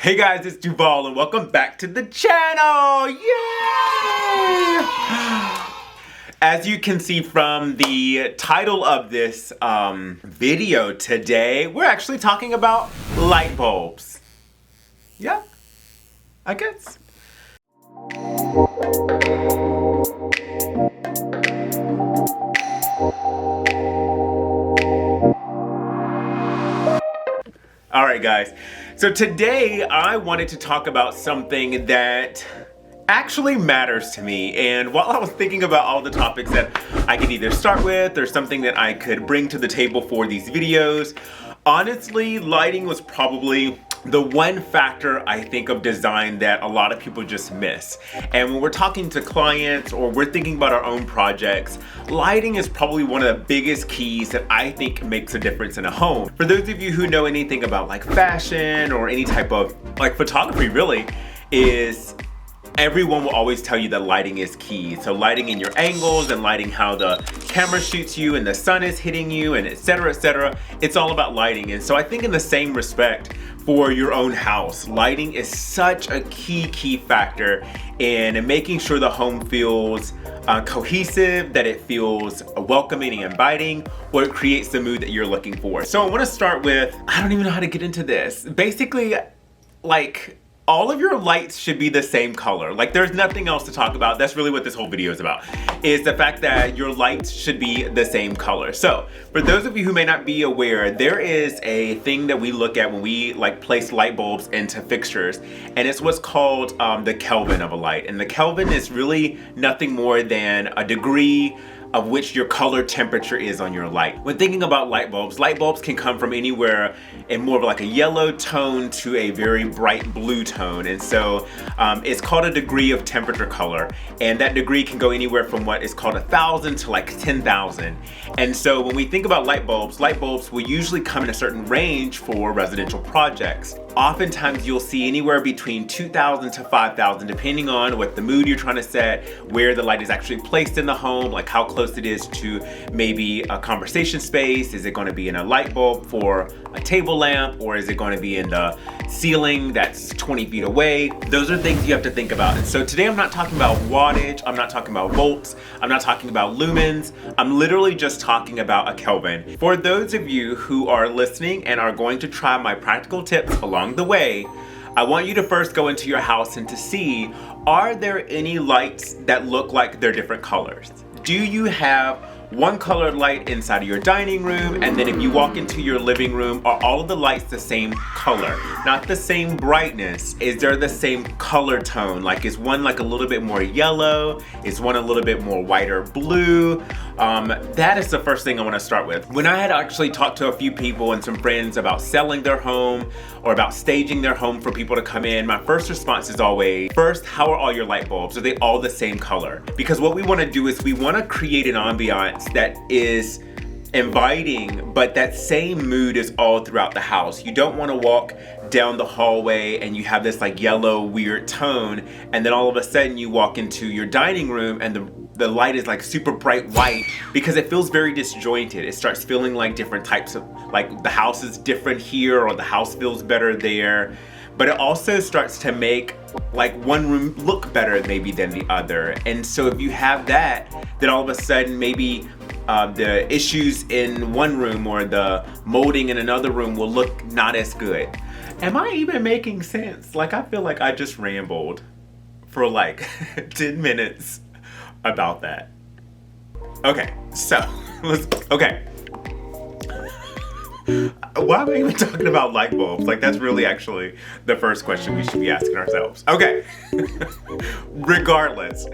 Hey guys, it's DuVäl and welcome back to the channel! Yay! As you can see from the title of this video today, we're actually talking about light bulbs. Yeah, I guess. Alright guys, so today I wanted to talk about something that actually matters to me, and while I was thinking about all the topics that I could either start with or something that I could bring to the table for these videos, honestly, lighting was probably the one factor I think of design that a lot of people just miss. And when we're talking to clients or we're thinking about our own projects, lighting is probably one of the biggest keys that I think makes a difference in a home. For those of you who know anything about like fashion or any type of like photography really, is everyone will always tell you that lighting is key. So lighting in your angles and lighting how the camera shoots you and the sun is hitting you and etc, etc. It's all about lighting. And so I think in the same respect for your own house, lighting is such a key factor in making sure the home feels cohesive, that it feels welcoming and inviting, or it creates the mood that you're looking for. So I want to start with, I don't even know how to get into this. Basically, like, all of your lights should be the same color. Like, there's nothing else to talk about. That's really what this whole video is about, is the fact that your lights should be the same color. So for those of you who may not be aware, there is a thing that we look at when we like place light bulbs into fixtures, and it's what's called the Kelvin of a light. And the Kelvin is really nothing more than a degree of which your color temperature is on your light. When thinking about light bulbs can come from anywhere in more of like a yellow tone to a very bright blue tone. And so it's called a degree of temperature color. And that degree can go anywhere from what is called 1,000 to like 10,000. And so when we think about light bulbs will usually come in a certain range for residential projects. Oftentimes you'll see anywhere between 2,000 to 5,000, depending on what the mood you're trying to set, where the light is actually placed in the home, like how close it is to maybe a conversation space. Is it going to be in a light bulb for a table lamp, or is it going to be in the ceiling that's 20 feet away? Those are things you have to think about. And so today I'm not talking about wattage, I'm not talking about volts, I'm not talking about lumens, I'm literally just talking about a Kelvin. For those of you who are listening and are going to try my practical tips along the way, I want you to first go into your house and to see, are there any lights that look like they're different colors? Do you have one colored light inside of your dining room, and then if you walk into your living room, are all of the lights the same color? Not the same brightness. Is there the same color tone? Like, is one like a little bit more yellow? Is one a little bit more white or blue? That is the first thing I want to start with. When I had actually talked to a few people and some friends about selling their home or about staging their home for people to come in, my first response is always, first, how are all your light bulbs? Are they all the same color? Because what we want to do is we want to create an ambiance that is inviting, but that same mood is all throughout the house. You don't want to walk down the hallway and you have this like yellow weird tone, and then all of a sudden you walk into your dining room and the light is like super bright white, because it feels very disjointed. It starts feeling like different types of, like the house is different here or the house feels better there. But it also starts to make like one room look better maybe than the other. And so if you have that, then all of a sudden maybe the issues in one room or the molding in another room will look not as good. Am I even making sense? Like, I feel like I just rambled for like 10 minutes about that. Okay, so okay. Why am I even talking about light bulbs? Like, that's really actually the first question we should be asking ourselves. Okay. Regardless,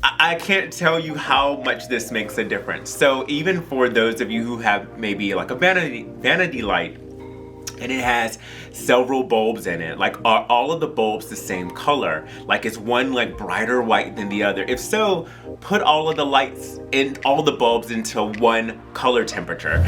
I can't tell you how much this makes a difference. So even for those of you who have maybe like a vanity light and it has several bulbs in it, like, are all of the bulbs the same color? Like, is one like brighter white than the other? If so, put all of the lights in all the bulbs into one color temperature.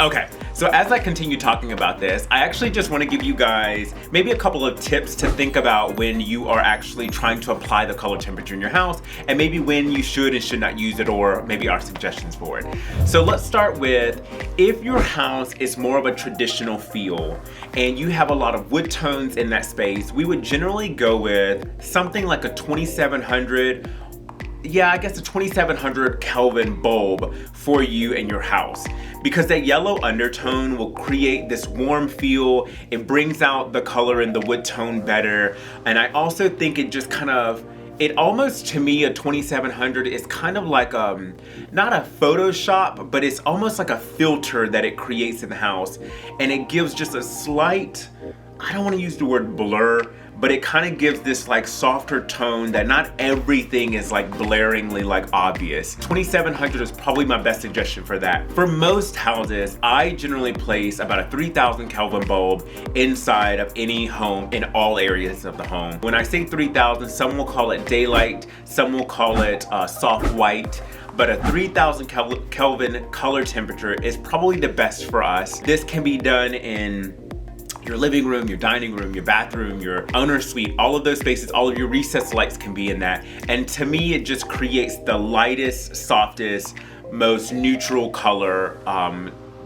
Okay, So as I continue talking about this, I actually just want to give you guys maybe a couple of tips to think about when you are actually trying to apply the color temperature in your house, and maybe when you should and should not use it, or maybe our suggestions for it. So let's start with, if your house is more of a traditional feel and you have a lot of wood tones in that space, we would generally go with something like a 2700, yeah, I guess a 2700 Kelvin bulb for you and your house, because that yellow undertone will create this warm feel. It brings out the color in the wood tone better. And I also think it just kind of, it almost, to me, a 2700 is kind of like not a Photoshop, but it's almost like a filter that it creates in the house. And it gives just a slight, I don't want to use the word blur, but it kind of gives this like softer tone that not everything is like blaringly like obvious. 2700 is probably my best suggestion for that. For most houses, I generally place about a 3000 Kelvin bulb inside of any home in all areas of the home. When I say 3000, some will call it daylight, some will call it soft white, but a 3000 Kelvin color temperature is probably the best for us. This can be done in your living room, your dining room, your bathroom, your owner's suite, all of those spaces, all of your recessed lights can be in that. And to me, it just creates the lightest, softest, most neutral color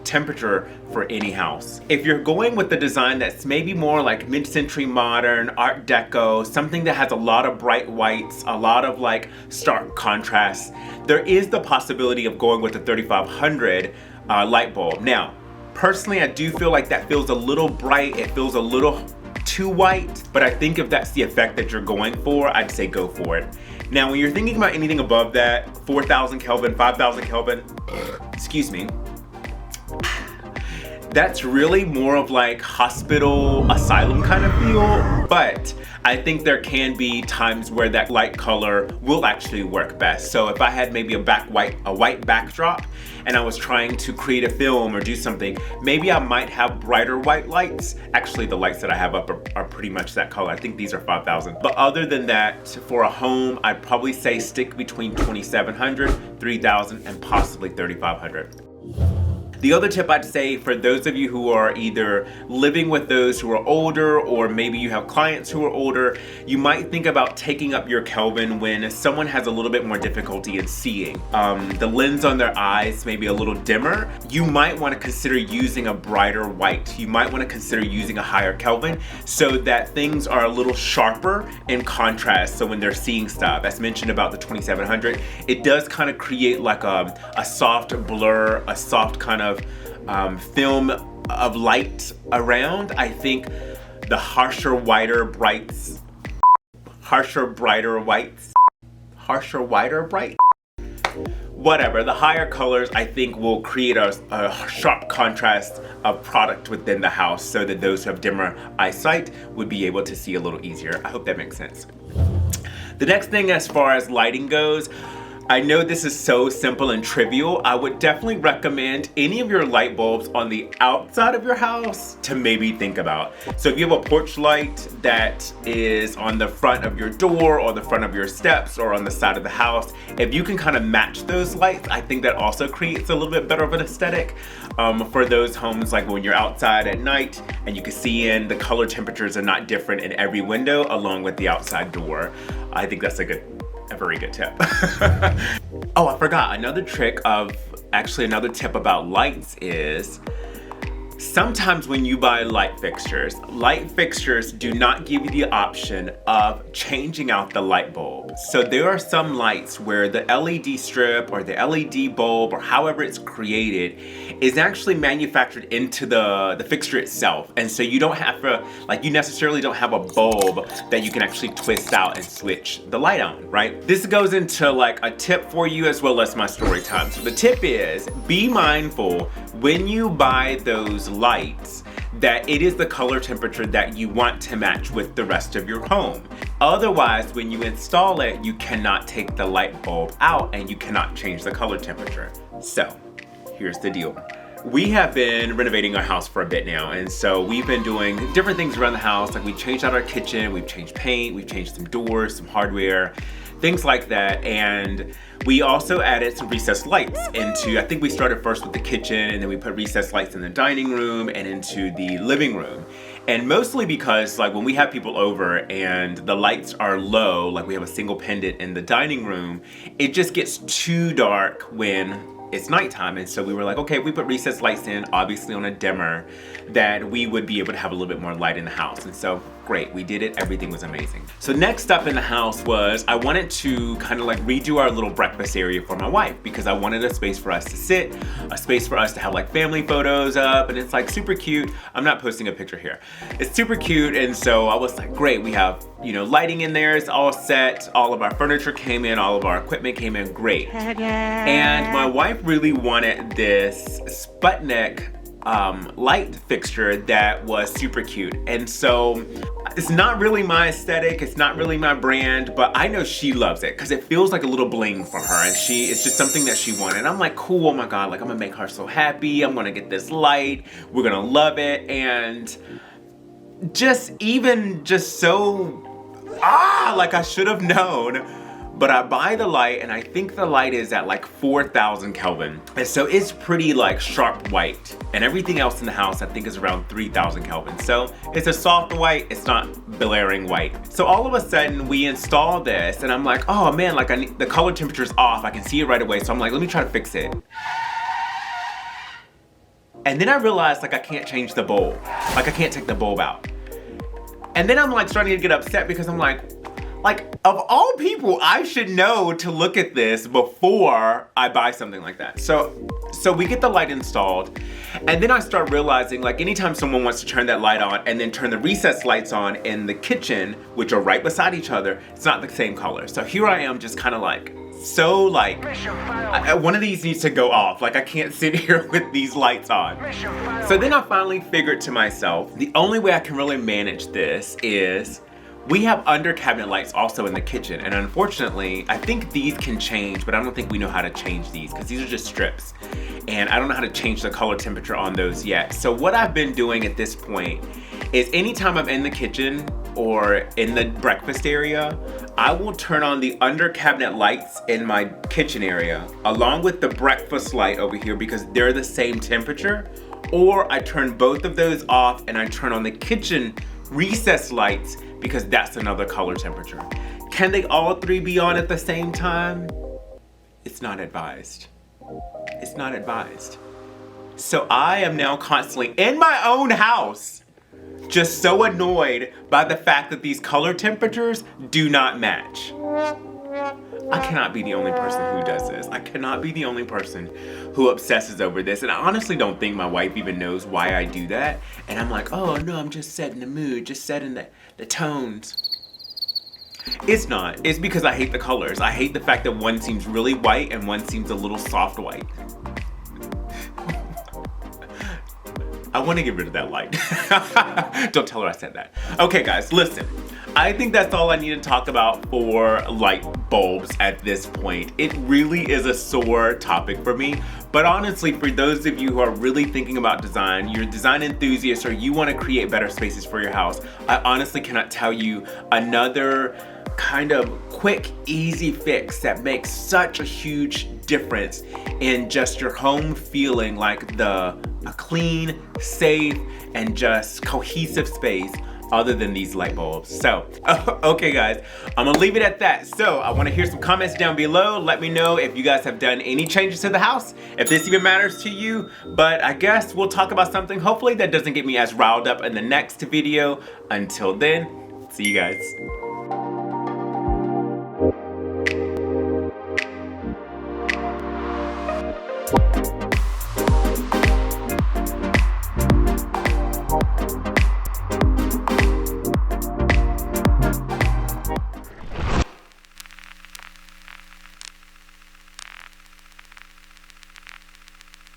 temperature for any house. If you're going with the design that's maybe more like mid-century modern, Art Deco, something that has a lot of bright whites, a lot of like stark contrast, there is the possibility of going with the 3500 light bulb. Now, personally, I do feel like that feels a little bright. It feels a little too white, but I think if that's the effect that you're going for, I'd say go for it. Now, when you're thinking about anything above that, 4000 Kelvin, 5000 Kelvin, excuse me, that's really more of like hospital, asylum kind of feel, but I think there can be times where that light color will actually work best. So if I had maybe a white backdrop and I was trying to create a film or do something, maybe I might have brighter white lights. Actually, the lights that I have up are pretty much that color. I think these are 5000. But other than that, for a home, I'd probably say stick between 2700, 3000, and possibly 3500. The other tip I'd say for those of you who are either living with those who are older, or maybe you have clients who are older, you might think about taking up your Kelvin when someone has a little bit more difficulty in seeing. The lens on their eyes may be a little dimmer. You might want to consider using a brighter white. You might want to consider using a higher Kelvin so that things are a little sharper in contrast. So when they're seeing stuff, as mentioned about the 2700, it does kind of create like a soft blur, a soft kind of film of light around. I think the harsher, whiter brights, whatever, the higher colors I think will create a sharp contrast of product within the house so that those who have dimmer eyesight would be able to see a little easier. I hope that makes sense. The next thing as far as lighting goes, I know this is so simple and trivial. I would definitely recommend any of your light bulbs on the outside of your house to maybe think about. So if you have a porch light that is on the front of your door or the front of your steps or on the side of the house, if you can kind of match those lights, I think that also creates a little bit better of an aesthetic for those homes, like when you're outside at night and you can see in, the color temperatures are not different in every window along with the outside door. I think that's a very good tip. Oh, I forgot. Another tip about lights is sometimes when you buy light fixtures do not give you the option of changing out the light bulb. So there are some lights where the LED strip or the LED bulb or however it's created is actually manufactured into the fixture itself. And so you don't have to, like, you necessarily don't have a bulb that you can actually twist out and switch the light on, right? This goes into like a tip for you as well as my story time. So the tip is, be mindful when you buy those lights that it is the color temperature that you want to match with the rest of your home. Otherwise, when you install it, you cannot take the light bulb out and you cannot change the color temperature. So here's the deal. We have been renovating our house for a bit now, and so we've been doing different things around the house. Like, we changed out our kitchen, we've changed paint, we've changed some doors, some hardware, things like that. And we also added some recessed lights into, I think we started first with the kitchen, and then we put recessed lights in the dining room and into the living room. And mostly because like when we have people over and the lights are low, like we have a single pendant in the dining room, it just gets too dark when it's nighttime. And so we were like, okay, if we put recessed lights in, obviously on a dimmer, that we would be able to have a little bit more light in the house. And so great, we did it, everything was amazing. So next up in the house was, I wanted to kind of like redo our little breakfast area for my wife, because I wanted a space for us to sit, a space for us to have like family photos up, and it's like super cute. I'm not posting a picture here. It's super cute, and so I was like, great, we have, you know, lighting in there, it's all set, all of our furniture came in, all of our equipment came in, great. And my wife really wanted this Sputnik light fixture that was super cute. And so it's not really my aesthetic, it's not really my brand, but I know she loves it because it feels like a little bling for her, and it's just something that she wanted. And I'm like, cool, oh my God, like I'm gonna make her so happy, I'm gonna get this light, we're gonna love it. And just so, like I should have known. But I buy the light, and I think the light is at like 4,000 Kelvin. And so it's pretty like sharp white. And everything else in the house I think is around 3,000 Kelvin. So it's a soft white, it's not blaring white. So all of a sudden we install this, and I'm like, oh man, like the color temperature's off. I can see it right away. So I'm like, let me try to fix it. And then I realized like I can't change the bulb. Like I can't take the bulb out. And then I'm like starting to get upset because I'm like, of all people, I should know to look at this before I buy something like that. So we get the light installed, and then I start realizing like anytime someone wants to turn that light on and then turn the recessed lights on in the kitchen, which are right beside each other, it's not the same color. So here I am just kind of like, so like, one of these needs to go off. Like I can't sit here with these lights on. So then I finally figured to myself, the only way I can really manage this is we have under cabinet lights also in the kitchen, and unfortunately, I think these can change, but I don't think we know how to change these because these are just strips, and I don't know how to change the color temperature on those yet. So what I've been doing at this point is anytime I'm in the kitchen or in the breakfast area, I will turn on the under cabinet lights in my kitchen area along with the breakfast light over here because they're the same temperature, or I turn both of those off and I turn on the kitchen recessed lights because that's another color temperature. Can they all three be on at the same time? It's not advised. It's not advised. So I am now constantly in my own house, just so annoyed by the fact that these color temperatures do not match. I cannot be the only person who does this. I cannot be the only person who obsesses over this. And I honestly don't think my wife even knows why I do that. And I'm like, oh no, I'm just setting the mood, just setting the tones. It's not. It's because I hate the colors. I hate the fact that one seems really white and one seems a little soft white. I want to get rid of that light. Don't tell her I said that. Okay guys, listen. I think that's all I need to talk about for light bulbs at this point. It really is a sore topic for me, but honestly, for those of you who are really thinking about design, you're design enthusiasts, or you want to create better spaces for your house, I honestly cannot tell you another kind of quick, easy fix that makes such a huge difference in just your home feeling like a clean, safe, and just cohesive space other than these light bulbs. So, okay guys, I'm gonna leave it at that. So I wanna hear some comments down below. Let me know if you guys have done any changes to the house, if this even matters to you. But I guess we'll talk about something hopefully that doesn't get me as riled up in the next video. Until then, see you guys.